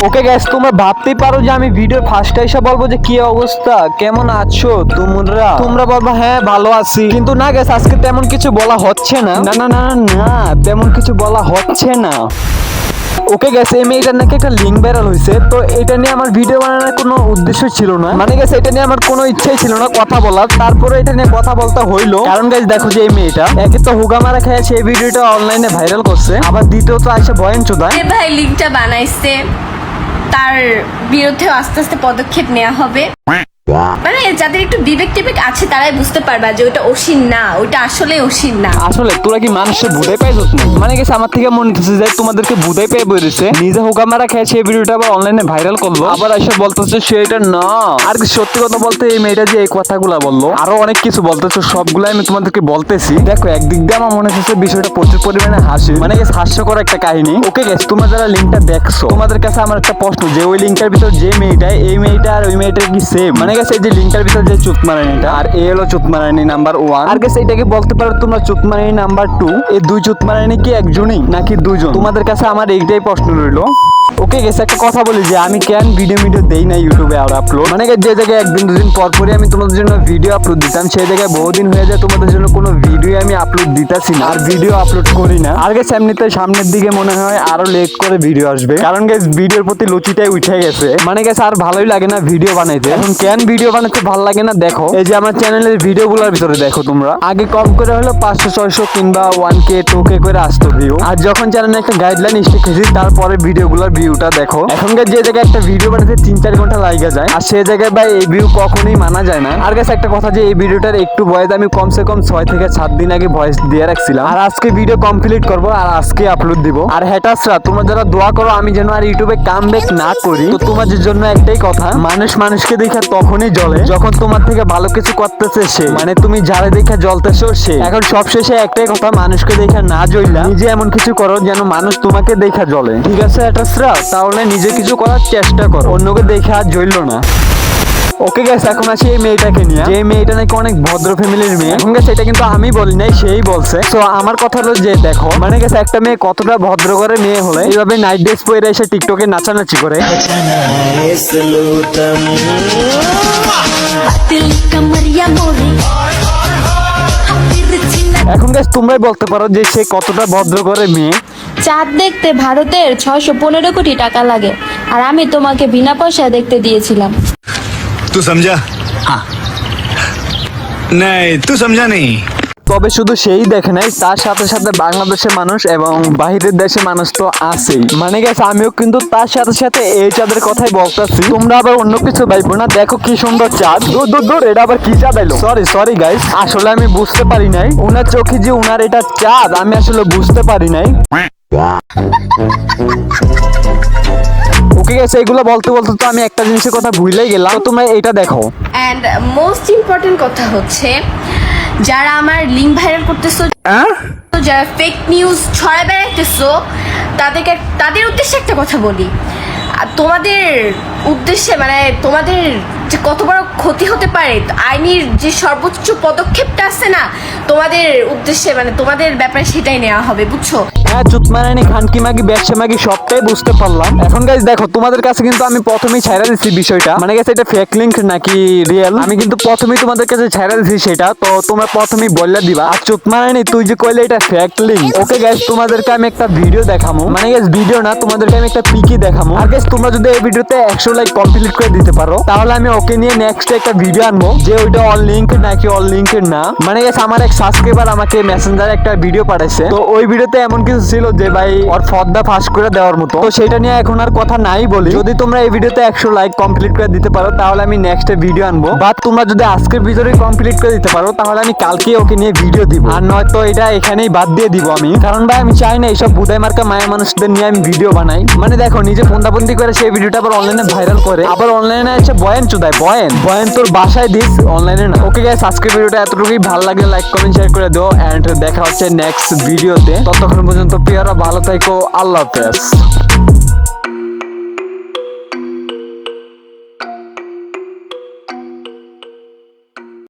Okay guys, তোমরা ভাবতেই পারো যে আমি ভিডিওর ফার্স্টে এসে বলবো যে কি অবস্থা, কেমন আছো তোমরা বলবো হ্যাঁ ভালো আছি, কিন্তু না গাইস আজকে তেমন কিছু বলা হচ্ছে না, না না না না তেমন কিছু বলা হচ্ছে না। ওকে গেছে এই মেয়েটার নাকি একটা লিঙ্ক ভাইরাল হয়েছে, তো এটা নিয়ে আমার ভিডিও বানানোর কোনো উদ্দেশ্য ছিল না, মানে গেছে এটা নিয়ে আমার কোনো ইচ্ছাই ছিল না কথা বলার, তারপরে এটা নিয়ে কথা বলতে হইলো। কারণ গাইস দেখো যে এই মেয়েটা একে তো হুগা মারা খেয়ে সেই ভিডিওটা অনলাইনে ভাইরাল করছে, আবার দ্বিতীয়ত আইসা বয়ান চোদা ভাই লিঙ্কটা বানাইছে, তার বিরুদ্ধে আস্তে আস্তে পদক্ষেপ নেওয়া হবে। মানে যাদের একটু বিবেক টিবেক আছে তারাই বুঝতে পারবা যে ওইটা অসীম না, ওইটা আসলে অসীম না। আসলে তোরা কি মানুষের বুঝাই পাইছ না? মানে গেছে আমার থেকে মনে হচ্ছে যে তোমাদেরকে বুঝাই পেয়ে বলেছে, নিজে হুকা মারা খেয়ে সেই ভিডিওটা আবার অনলাইনে ভাইরাল করলো, আবার এসে বলতেছে সেটা না। আর কি সত্যি কথা বলতে এই মেয়েটা যে এই কথাগুলা বললো, আরো অনেক কিছু বলতেছে, সবগুলো আমি তোমাদেরকে বলতেছি। দেখো একদিক দিয়ে আমার মনে হচ্ছে বিষয়টা প্রচুর পরিমাণে হাসি, মানে গেছে হাস্যকর একটা কাহিনী। ওকে গেছে তোমরা যারা লিঙ্কটা দেখছো, তোমাদের কাছে আমার একটা প্রশ্ন, যে ওই লিঙ্কটার ভিতর যে মেয়েটা, এই মেয়েটা আর ওই মেয়েটা কি সেম? মানে গেছে এই যে লিঙ্কটার ভিতর যে চুতমারানিটা, আর এ হলো চুতমারানি নাম্বার 1, আর গেছে এটাকে বলতে পারো তোমরা চুতমারানি নাম্বার 2। এই দুই চুতমারানি কি একজনই নাকি দুজন? তোমাদের কাছে আমার এইটাই প্রশ্ন রইলো। ওকে গেছে একটা কথা বলি যে আমি কেন ভিডিও দেই না ইউটিউবে আর আপলোড, মানে যে জায়গায় একদিন দুদিন পর পরই আমি তোমাদের জন্য ভিডিও আপলোড দিতাম, সেই জায়গায় বহুদিন হয়ে যায় তোমাদের জন্য কোনো ভিডিও আমি আপলোড দিতাছি না, আর ভিডিও আপলোড করি না। আর গেছে এমনিতে সামনের দিকে মনে হয় আরো লেট করে ভিডিও আসবে, কারণ গেছে ভিডিওর প্রতি লুচিটাই উঠে গেছে, মানে গেছে আর ভালোই লাগে না ভিডিও বানাইতে। এখন কেন ভিডিও বানাতে ভালো লাগে না দেখো, এই যে আমার চ্যানেলের ভিডিওগুলোর ভিতরে দেখো তোমরা, আগে কম করে হলো 500-600 কিংবা 1K 2K করে আসতো ভিউ, আর যখন চ্যানেলে একটা গাইডলাইন শিখেছি তারপরে ভিডিওগুলোর ভিউটা দেখো। এখনকার যে জায়গায় একটা ভিডিও বানাতে 3-4 ঘন্টা লাগা যায়, আর সেই জায়গায় ভাই এই ভিউ কখনোই মানা যায় না। আর গেছে একটা কথা, যে এই ভিডিওটার একটু ভয়েস আমি কমসে কম 6 থেকে 7 দিন আগে ভয়েস দিয়ে রাখছিলাম, আর আজকে ভিডিও কমপ্লিট করব আর আজকে আপলোড দিব। আর হ্যাটার্সরা তোমরা যারা দোয়া করো আমি যেন আর ইউটিউবে কামব্যাক না করি, তো তোমাদের জন্য একটাই কথা, মানুষকে দেখে তখনই জ্বলে যখন তোমার থেকে ভালো কিছু করতেছে সে, মানে তুমি যারা দেখে জ্বলতেছো সে। এখন সবশেষে একটাই কথা, মানুষকে দেখে না জ্বললা নিজে এমন কিছু করো যেন মানুষ তোমাকে দেখে জ্বলে, ঠিক আছে হ্যাটার্সরা? তাহলে নিজে কিছু করার চেষ্টা করো, অন্যকে দেখে আর জ্বললো না। ওকে গাইস, এখন আসি এই মেয়েটাকে নিয়ে, যে মেয়েটা নাকি অনেক ভদ্র ফ্যামিলির মেয়ে। এখন গাইস এটা কিন্তু আমি বলি নাই, সেই বলছে। তো আমার কথা হলো যে দেখো, মানে গেছে একটা মেয়ে কতটা ভদ্র করে মেয়ে হলে এইভাবে নাইট ড্রেস পরে এসে টিকটকে নাচানাচি করে। এখন গাইস তোমরাই বলতে পারো যে সে কতটা ভদ্র করে মেয়ে। চাঁদ দেখতে ভারতের 615 কোটি টাকা লাগে, আর আমি তোমাকে বিনা পয়সায় দেখতে দিয়েছিলাম। तू समझा? हाँ नहीं तू समझा नहीं। তবে শুধু সেই দেখে নাই, তার সাথে সাথে বাংলাদেশের মানুষ এবং বাহিরের দেশের মানুষ তো আছেই, মানে গেছে আমিও কিন্তু তার সাথে সাথে এই চাঁদের কথাই বলতেছি, তোমরা আবার অন্য কিছু ভাইবো না। দেখো কি সুন্দর চাঁদ, দূর এটা আবার কি চাঁদ এলো, সরি গাইস, আসলে আমি বুঝতে পারি নাই উনার চোখে যে উনার এটা চাঁদ, আমি আসলে বুঝতে পারি নাই। ওকে গেছে এগুলো বলতে বলতে তো আমি একটা জিনিসের কথা ভুলেই গেলাম, তোমরা এটা দেখো। এন্ড মোস্ট ইম্পর্টেন্ট কথা হচ্ছে, যারা আমার লিঙ্ক ভাইরাল করতেছো, যারা ফেক নিউজ ছড়ায় বেড়াইতেছো, তাদের উদ্দেশ্যে একটা কথা বলি, তোমাদের উদ্দেশ্যে মানে তোমাদের যে কত বড় ক্ষতি হতে পারে, আইনের যে সর্বোচ্চ পদক্ষেপটা আছে না তোমাদের উদ্দেশ্যে, মানে তোমাদের ব্যাপারে সেটাই নেওয়া হবে, বুঝছো? হ্যাঁ, চুতমারানি খানকি মাগি ব্যবসা মাগি সবটাই বুঝতে পারলাম। এখন গাইস দেখো, তোমাদের কাছে কিন্তু আমি প্রথমেই ছাইরা দিচ্ছি বিষয়টা, মানে গেছে এটা ফেক লিংক নাকি রিয়েল, আমি কিন্তু প্রথমেই তোমাদের কাছে ছাইরা দিচ্ছি সেটা, তো তোমরা প্রথমেই বললে দিবা। আর চুতমারানি তুই যে কইলে এটা ফেক লিংক, ওকে গাইস তোমাদেরকে আমি একটা ভিডিও দেখামু, মানে গাইস ভিডিও না, তোমাদেরকে আমি একটা পিকি দেখামু। আর গাইস তোমরা যদি এই ভিডিওতে 100 লাইক কমপ্লিট করে দিতে পারো, তাহলে আমি ওকে নিয়ে নেক্সট একটা ভিডিও আনবো যে ওইটা অল লিংক নাকি অল লিংক না। মানে গাইস আমার এক সাবস্ক্রাইবার আমাকে মেসেঞ্জারে একটা ভিডিও পাঠাইছে, তো ওই ভিডিওতে এমন কিছু ছিল যে ভাই ওর ফর্দা ফাঁস করে দেওয়ার মতো, তো সেটা নিয়ে এখন আর কথা নাই বলি। যদি তোমরা এই ভিডিওতে 100 লাইক কমপ্লিট করে দিতে পারো, তাহলে আমি নেক্সট ভিডিও আনবো, বা তোমরা যদি আজকের ভিডিওতে কমপ্লিট করে দিতে পারো, তাহলে আমি কালকে ওকে নিয়ে ভিডিও দিব, আর নয়তো এটা এখানেই বাদ দিয়ে দিব আমি। কারণ ভাই আমি চাই না এইসব বুদাই মার্কা মায়া মানুষদের নিয়ে আমি ভিডিও বানাই। মানে দেখো, নিজে ফোনদাবন্দি করে সেই ভিডিওটা আবার অনলাইনে ভাইরাল করে, আবার অনলাইনে এসে বয়ান চুদায়, বয়ান তোর বাসায় দিস, অনলাইনে না। ওকে গাইস, আজকের ভিডিওটা এতটুকুই, ভালো লাগলে লাইক কমেন্ট শেয়ার করে দিও, এন্ড দেখা হচ্ছে নেক্সট ভিডিওতে। ততক্ষণ পর্যন্ত প্রিয়রা ভালো থাকো, আল্লাহ হাফেজ।